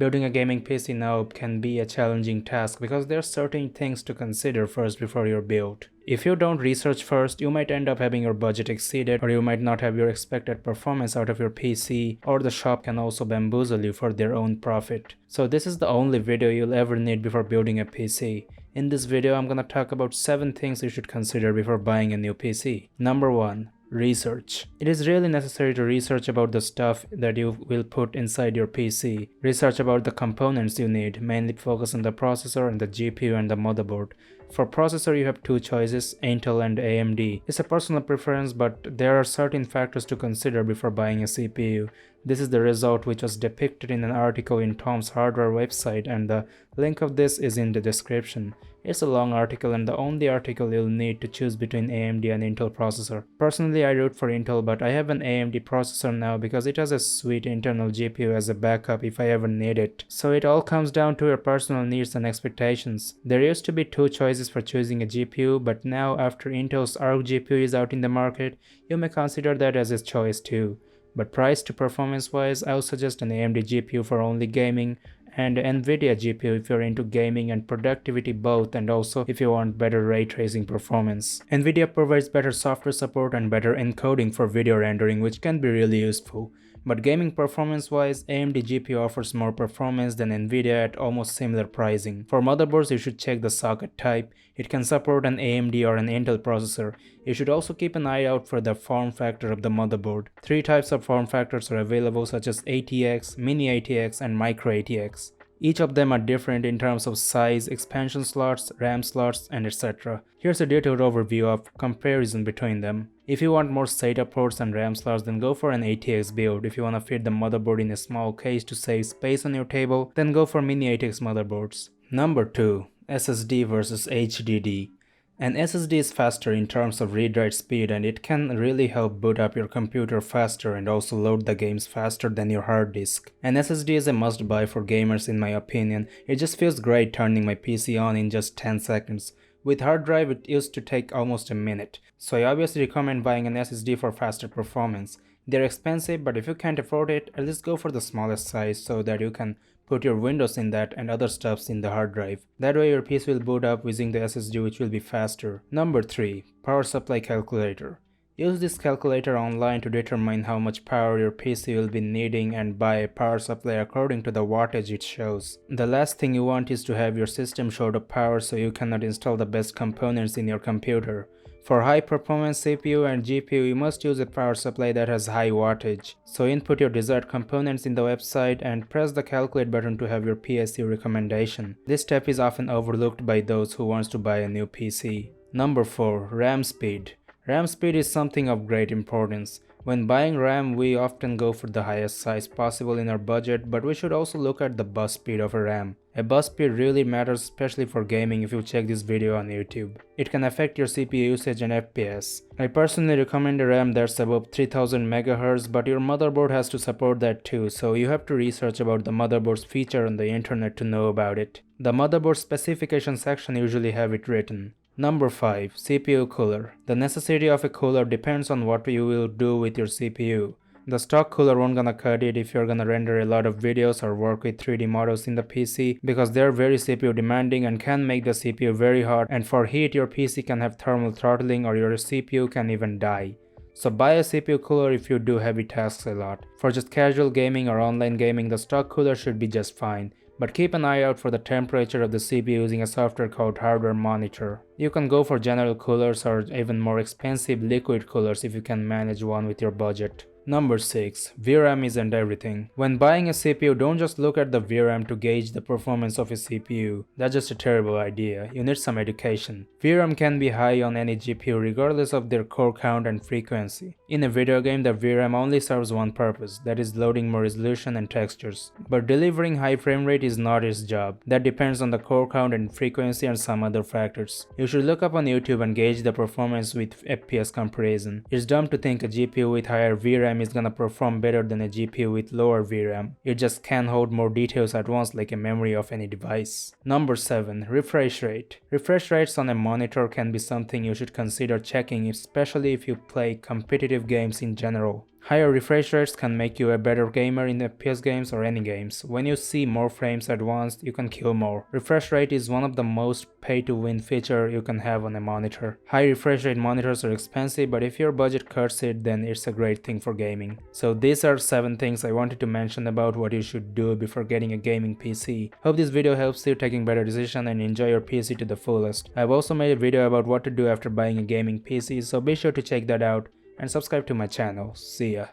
Building a gaming PC now can be a challenging task because there are certain things to consider first before your build. If you don't research first, you might end up having your budget exceeded, or you might not have your expected performance out of your PC, or the shop can also bamboozle you for their own profit. So this is the only video you'll ever need before building a PC. In this video, I'm gonna talk about 7 things you should consider before buying a new PC. Number 1. Research. It is really necessary to research about the stuff that you will put inside your PC. Research about the components you need, mainly focus on the processor and the GPU and the motherboard. For processor, you have 2 choices, Intel and AMD. It's a personal preference, but there are certain factors to consider before buying a CPU. This is the result which was depicted in an article in Tom's Hardware website, and the link of this is in the description. It's a long article and the only article you'll need to choose between AMD and Intel processor. Personally, I root for Intel, but I have an AMD processor now because it has a sweet internal GPU as a backup if I ever need it. So it all comes down to your personal needs and expectations. There used to be 2 choices for choosing a GPU, but now after Intel's Arc GPU is out in the market, you may consider that as a choice too. But price to performance wise, I would suggest an AMD GPU for only gaming, and Nvidia GPU if you're into gaming and productivity both, and also if you want better ray tracing performance. Nvidia provides better software support and better encoding for video rendering, which can be really useful. But gaming performance wise, AMD GPU offers more performance than Nvidia at almost similar pricing. For motherboards, you should check the socket type. It can support an AMD or an Intel processor. You should also keep an eye out for the form factor of the motherboard. 3 types of form factors are available, such as ATX, Mini ATX and Micro ATX. Each of them are different in terms of size, expansion slots, RAM slots, and etc. Here's a detailed overview of comparison between them. If you want more SATA ports and RAM slots, then go for an ATX build. If you want to fit the motherboard in a small case to save space on your table, then go for Mini ATX motherboards. Number 2. SSD versus HDD. An SSD is faster in terms of read-write speed, and it can really help boot up your computer faster and also load the games faster than your hard disk. An SSD is a must-buy for gamers in my opinion. It just feels great turning my PC on in just 10 seconds. With hard drive, it used to take almost a minute. So I obviously recommend buying an SSD for faster performance. They're expensive, but if you can't afford it, at least go for the smallest size so that you can put your Windows in that and other stuffs in the hard drive. That way your PC will boot up using the SSD, which will be faster. Number 3. Power Supply Calculator. Use this calculator online to determine how much power your PC will be needing and buy a power supply according to the wattage it shows. The last thing you want is to have your system short of power so you cannot install the best components in your computer. For high performance CPU and GPU, you must use a power supply that has high wattage. So input your desired components in the website and press the calculate button to have your PSU recommendation. This step is often overlooked by those who wants to buy a new PC. Number 4. RAM speed. RAM speed is something of great importance. When buying RAM, we often go for the highest size possible in our budget, but we should also look at the bus speed of a RAM. A bus speed really matters, especially for gaming if you check this video on YouTube. It can affect your CPU usage and FPS. I personally recommend a RAM that's above 3000 MHz, but your motherboard has to support that too, so you have to research about the motherboard's feature on the internet to know about it. The motherboard specification section usually have it written. Number 5. CPU cooler. The necessity of a cooler depends on what you will do with your CPU. The stock cooler won't gonna cut it if you're gonna render a lot of videos or work with 3D models in the PC, because they're very CPU demanding and can make the CPU very hot, and for heat your PC can have thermal throttling or your CPU can even die. So buy a CPU cooler if you do heavy tasks a lot. For just casual gaming or online gaming, the stock cooler should be just fine. But keep an eye out for the temperature of the CPU using a software called Hardware Monitor. You can go for general coolers or even more expensive liquid coolers if you can manage one with your budget. Number 6. VRAM isn't everything. When buying a CPU, don't just look at the VRAM to gauge the performance of a CPU. That's just a terrible idea. You need some education. VRAM can be high on any GPU regardless of their core count and frequency. In a video game, the VRAM only serves one purpose, that is loading more resolution and textures. But delivering high frame rate is not its job. That depends on the core count and frequency and some other factors. You should look up on YouTube and gauge the performance with FPS comparison. It's dumb to think a GPU with higher VRAM is gonna perform better than a GPU with lower VRAM. It just can hold more details at once, like a memory of any device. Number 7. Refresh rate. Refresh rates on a monitor can be something you should consider checking, especially if you play competitive games in general. Higher refresh rates can make you a better gamer in FPS games or any games. When you see more frames at once, you can kill more. Refresh rate is one of the most pay-to-win feature you can have on a monitor. High refresh rate monitors are expensive, but if your budget cuts it, then it's a great thing for gaming. So these are 7 things I wanted to mention about what you should do before getting a gaming PC. Hope this video helps you taking better decisions and enjoy your PC to the fullest. I've also made a video about what to do after buying a gaming PC, so be sure to check that out and subscribe to my channel. See ya.